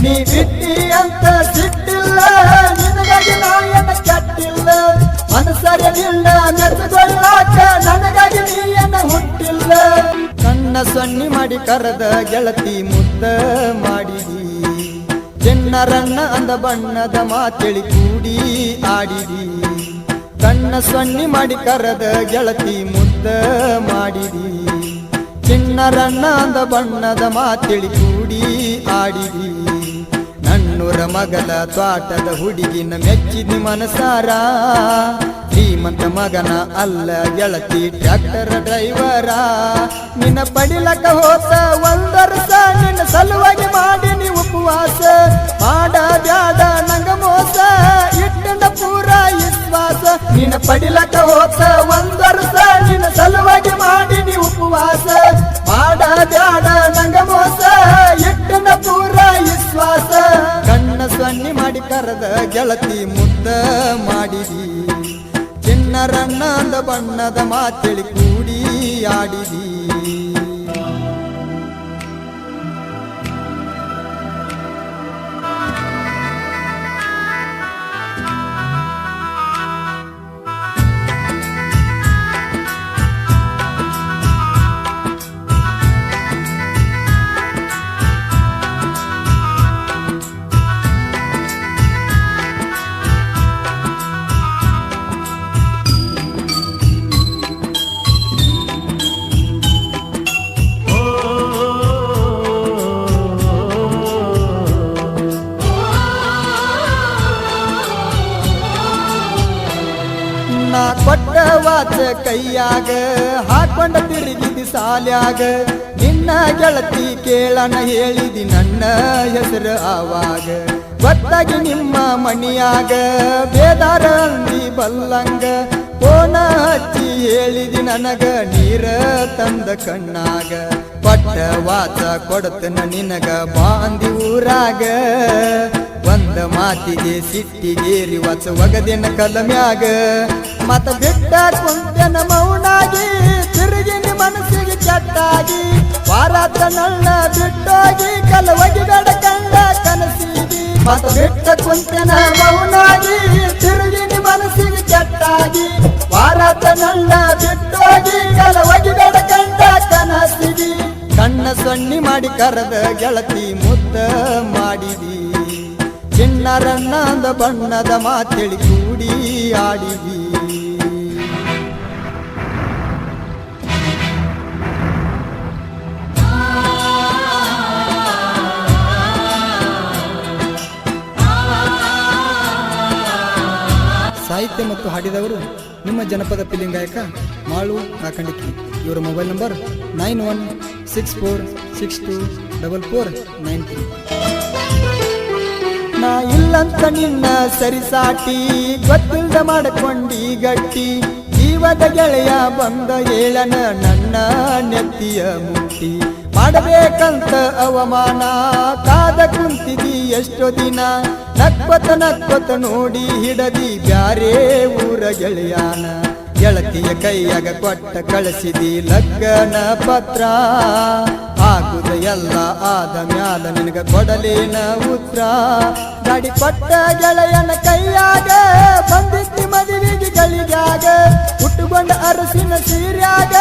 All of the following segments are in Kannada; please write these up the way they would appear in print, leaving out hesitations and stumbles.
ನೀ ಬಿಟ್ಟಿ ಅಂತ ಸಿಟ್ಟಿಲ್ಲ ನಿನಗಾಗಿ ನಾಯನ ಕೆಟ್ಟಿಲ್ಲ ಮನಸರಿಲ್ಲ ಮೆಚ್ಚಗೊಳ್ಳಾಕ ನನಗಾಗಿ ನೀಯನ ಹುಟ್ಟಿಲ್ಲ ಕಣ್ಣ ಸೊನ್ನಿ ಮಾಡಿ ಕರೆದ ಗೆಳತಿ ಮುದ್ದ ಮಾಡಿದಿ ಚಿನ್ನರನ್ನ ಅಂದ ಬಣ್ಣದ ಮಾತೆಳಿ ಕೂಡಿ ಆಡಿದಿ ಕಣ್ಣ ಸೊನ್ನಿ ಮಾಡಿ ಕರೆದ ಗೆಳತಿ ಮುದ್ದ ಮಾಡಿದಿ ಚಿನ್ನರನ್ನ ಅಂದ ಬಣ್ಣದ ಮಾತೆಳಿ ಕೂಡಿ ಆಡಿದಿ ನನ್ನೂರ ಮಗಲ ತ್ವಾಟದ ಹುಡುಗಿನ ಮೆಚ್ಚಿದಿ ಮನಸಾರ ಶ್ರೀಮಂತ ಮಗನ ಅಲ್ಲ ಗೆಳತಿ ಟ್ರ್ಯಾಕ್ಟರ್ ಡ್ರೈವರ ನಿನ್ನ ಪಡಿಲಕ ಹೋತ ಒಂದರ್ಸ ನಿನ್ನ ಸಲುವಾಗಿ ಮಾಡಿ ನೀವು ಉಪವಾಸ ಮಾಡ ಬ್ಯಾಡ ನಂಗ ಮೋಸ ಇಟ್ಟಂಡ ಪೂರ ವಿಶ್ವಾಸ ನಿನ್ನ ಪಡಿಲಕ ಹೋತ ಒಂದರ್ಸ ನಿನ್ನ ಸಲುವಾಗಿ ಮಾಡಿ ನೀವು ಉಪವಾಸ ಮಾಡ ಬ್ಯಾಡ ನಂಗ ಮೋಸ ಇಟ್ಟಂಡ ಪೂರ ವಿಶ್ವಾಸ ಕಣ್ಣ ಸೊನ್ನಿ ಮಾಡಿ ಕರೆದ ಗೆಳತಿ ಮುದ್ದ ಮಾಡಿದಿ ಚಿನ್ನರನ್ನ ಅಂದ ಬಣ್ಣದ ಮಾತೆಳಿ ಕೂಡಿ ಆಡಿದಿ ನಾ ಕೊಟ್ಟ ವಾಚ ಕೈಯಾಗ ಹಾಕೊಂಡ ತಿರುಗಿದಿ ಸಾಲ್ಯಾಗ ನಿನ್ನ ಗೆಳತಿ ಕೇಳನ ಹೇಳಿದಿ ನನ್ನ ಹೆಸರು ಆವಾಗ ಗೊತ್ತಾಗಿ ನಿಮ್ಮ ಮಣಿಯಾಗ ಬೇದಾರ ಅಂದಿ ಬಲ್ಲಂಗ ಫೋನ ಹಚ್ಚಿ ಹೇಳಿದಿ ನನಗ ನೀರ ತಂದ ಕಣ್ಣಾಗ ಕೊಟ್ಟ ವಾಚ ಕೊಡತನ ನಿನಗ ಬಾಂದಿ ಊರಾಗ ಒಂದ ಮಾತಿಗೆ ಸಿಟ್ಟಿಗೇರಿ ವಚ ಒಗದಿನ ಕಲಮ್ಯಾಗ ಮತ ಬಿಟ್ಟ ಕುಂತನ ಮೌನಾಗಿ ತಿರುಗಿನಿ ಮನಸ್ಸಿಗೆ ಕೆಟ್ಟಾಗಿ ವಾರಾತ ನಳ್ಳ ಬಿಟ್ಟೋಗಿ ಕಲವಗಿಗಡ ಕಂಡ ಕನಸಿಗಿ ಮತ ಬಿಟ್ಟ ಕುಂತನ ಮೌನಾಗಿ ತಿರುಗಿನಿ ಮನಸ್ಸಿಗೆ ಕೆಟ್ಟಾಗಿ ವಾರಾತ ನಳ್ಳ ಬಿಟ್ಟೋಗಿ ಕಲವಗಿಗಡ ಕಂಡ ಕನಸಿಗಿ ಕಣ್ಣ ಸೊನ್ನಿ ಮಾಡಿ ಕರೆದ ಗೆಳತಿ ಮುದ್ದ ಮಾಡಿದಿ ಚಿನ್ನರನ್ನ ಅಂದ ಬಣ್ಣದ ಮಾತೆಳಿ ಕೂಡಿ ಆಡಿದಿ ಸಾಹಿತ್ಯ ಮತ್ತು ಹಾಡಿದವರು ನಿಮ್ಮ ಜನಪದ ಫಿಲಿಂ ಗಾಯಕ ಮಾಳು ನಾಕಂಡಿಕಿ ಇವರ ಮೊಬೈಲ್ ನಂಬರ್ 9164624493 ನಾ ಇಲ್ಲಂತ ನಿನ್ನ ಸರಿಸಾಟಿ ಗೊತ್ತಿಲ್ದ ಮಾಡಕೊಂಡಿ ಗಟ್ಟಿ ಜೀವದ ಗೆಳೆಯ ಬಂದ ಹೇಳನ ನನ್ನ ನೆತ್ತಿಯ ಮುಟ್ಟಿ ಮಾಡಬೇಕಂತ ಅವಮಾನ ಕಾದ ಕುಂತಿದಿ ಎಷ್ಟೋ ದಿನ ನಕ್ಕೊತ ನೋಡಿ ಹಿಡದಿ ಬ್ಯಾರೇ ಊರ ಗೆಳೆಯಾನ ಗೆಳತಿಯ ಕೈಯಾಗ ಕೊಟ್ಟ ಕಳಿಸಿದಿ ಲಗ್ನ ಪತ್ರ ಆಗುದ ಎಲ್ಲ ಆದ ಮ್ಯಾಲ ನಿನಗ ಕೊಡಲೇನ ಉತ್ತರ ಗಾಡಿ ಕೊಟ್ಟ ಗೆಳೆಯನ ಕೈಯಾಗ ಬಂದಿದ್ದಿ ಮದುವೆಗೆ ಗಳಿಗಾಗ ಹುಟ್ಟುಕೊಂಡ ಅರಸಿನ ಸೀರ್ಯಾಗ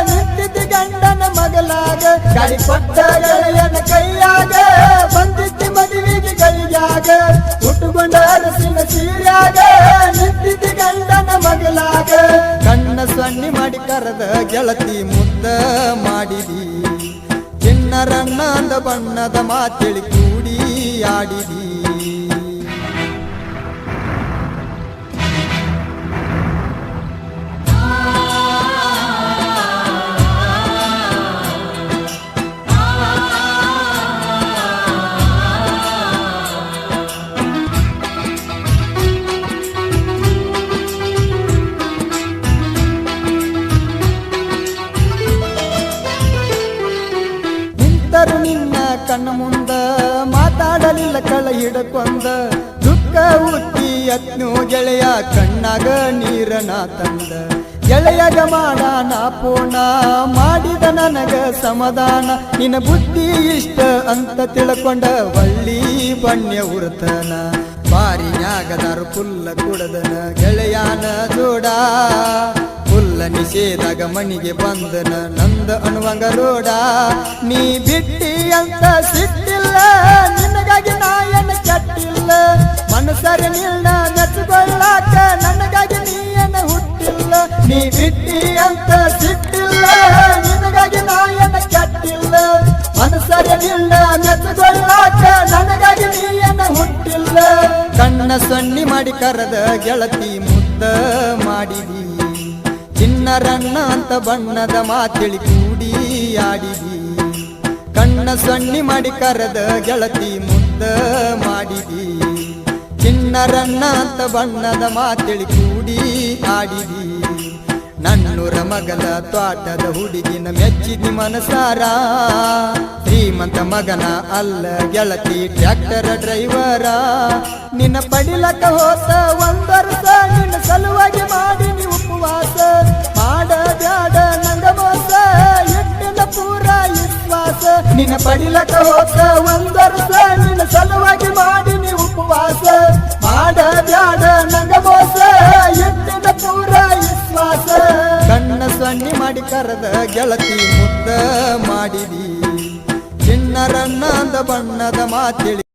ನಿಂತಿದ್ದಿ ಗಂಡನ ಮಗಲಾಗ ಗಾಡಿ ಕೊಟ್ಟ ಗೆಳೆಯನ ಕೈಯಾಗ ಬಂದಿದ್ದಿ ಮದುವೆಗೆ ಗಳಿಗಾಗ ಹುಟ್ಟುಕೊಂಡ ಅರಸಿನ ಸೀರ್ಯಾಗ ನಿಂತಿದ್ದಿ ಗಂಡನ ಮಗಲಾಗ ಕಣ್ಣ ಸೊನ್ನಿ ಮಾಡಿ ಕರೆದ ಗೆಳತಿ ಮುದ್ದ ಮಾಡಿದಿ ಚಿನ್ನರನ್ನ ಅಂದ ಬಣ್ಣದ ಮಾತೆಳಿ ಕೂಡಿ ಆಡಿದಿ ನಿನ್ನ ಕಣ್ಣ ಮುಂದ ಮಾತಾಡಲಿಲ್ಲ ಕಳ ಹಿಡಕೊಂದ ದುಃಖ ಹುಟ್ಟಿ ಯತ್ನು ಗೆಳೆಯ ಕಣ್ಣಾಗ ನೀರನ ತಂದ ಗೆಳೆಯಗ ಮಾಡಾನ ಪೋಣ ಮಾಡಿದ ನನಗ ಸಮಾಧಾನ ನಿನ್ನ ಬುದ್ಧಿ ಇಷ್ಟ ಅಂತ ತಿಳ್ಕೊಂಡ ಒಳ್ಳಿ ಪಣ್ಯ ಉರ್ತನ ಬಾರಿನ್ಯಾಗದಾರು ಪುಲ್ಲ ಕುಡದನ ಗೆಳೆಯಾನ ಜೋಡ ಪುಲ್ಲ ನಿಷೇಧಾಗ ಮಣಿಗೆ ಬಂದನ ನಂದ ಅನುವಂಗ ರೋಡ ನೀ ಬಿಟ್ಟಿ ಅಂತ ಸಿಟ್ಟಿಲ್ಲ ನಿನಗಾಗಿ ನಾಯನ ಕೆಟ್ಟಿಲ್ಲ ಮನಸರ ನಿಲ್ನ ಮೆಚ್ಚುಕೊಳ್ಳಾಕ ನನಗಾಗಿ ನೀಯನ ಹುಟ್ಟಿಲ್ಲ ನೀ ಬಿಟ್ಟಿ ಅಂತ ಸಿಟ್ಟಿಲ್ಲ ನಿನಗಾಗಿ ನಾಯನ ಕೆಟ್ಟಿಲ್ಲ ಮನಸರ ನಿಲ್ನ ಮೆಚ್ಚುಕೊಳ್ಳಾಕ ನನಗಾಗಿ ನೀಯನ ಹುಟ್ಟಿಲ್ಲ ಕಣ್ಣ ಸೊನ್ನಿ ಮಾಡಿ ಕರೆದ ಗೆಳತಿ ಮುದ್ದ ಮಾಡಿದಿ ಚಿನ್ನರನ್ನ ಅಂತ ಬಣ್ಣದ ಮಾತಿಳಿ ಕೂಡಿ ಆಡಿದಿ ಕಣ್ಣ ಸೊನ್ನಿ ಮಾಡಿ ಕರೆದ ಗೆಳತಿ ಮುದ್ದ ಮಾಡಿದಿ ಚಿನ್ನರನ್ನ ಅಂತ ಬಣ್ಣದ ಮಾತಿಳಿ ಕೂಡಿ ಆಡಿದಿ ನನ್ನೂರ ಮಗನ ತ್ವಾಟದ ಹುಡುಗಿನ ಮೆಚ್ಚಿದಿ ಮನಸಾರ ಶ್ರೀಮಂತ ಮಗನ ಅಲ್ಲ ಗೆಳತಿ ಟ್ರ್ಯಾಕ್ಟರ್ ಡ್ರೈವರ ನಿನ್ನ ಪಡಿಲಕ ಹೋತ ಒಂದು ವರ್ಷ ನಿನ್ನ ಸಲುವಾಗಿ ಮಾಡಿ ನೀವು ಉಪವಾಸ ಮಾಡ ಬ್ಯಾಡ ನಂಗ ಮೋಸ ಎಟ್ಟಿನ ಪೂರ ವಿಶ್ವಾಸ ನಿನ್ನ ಪಡಿಲಕ ಹೋತ ಒಂದು ವರ್ಷ ನಿನ್ನ ಸಲುವಾಗಿ ಮಾಡಿ ನೀವು ಉಪವಾಸ ಮಾಡ ಬ್ಯಾಡ ನಂಗ ಮೋಸ ಎಟ್ಟಿನ ಪೂರ ವಿಶ್ವಾಸ ಕಣ್ಣ ಸೊನ್ನಿ ಮಾಡಿ ಕರೆದ ಗೆಳತಿ ಮುದ್ದ ಮಾಡಿದಿ ಚಿನ್ನರನ್ನ ಬಣ್ಣದ ಮಾತಿಳಿ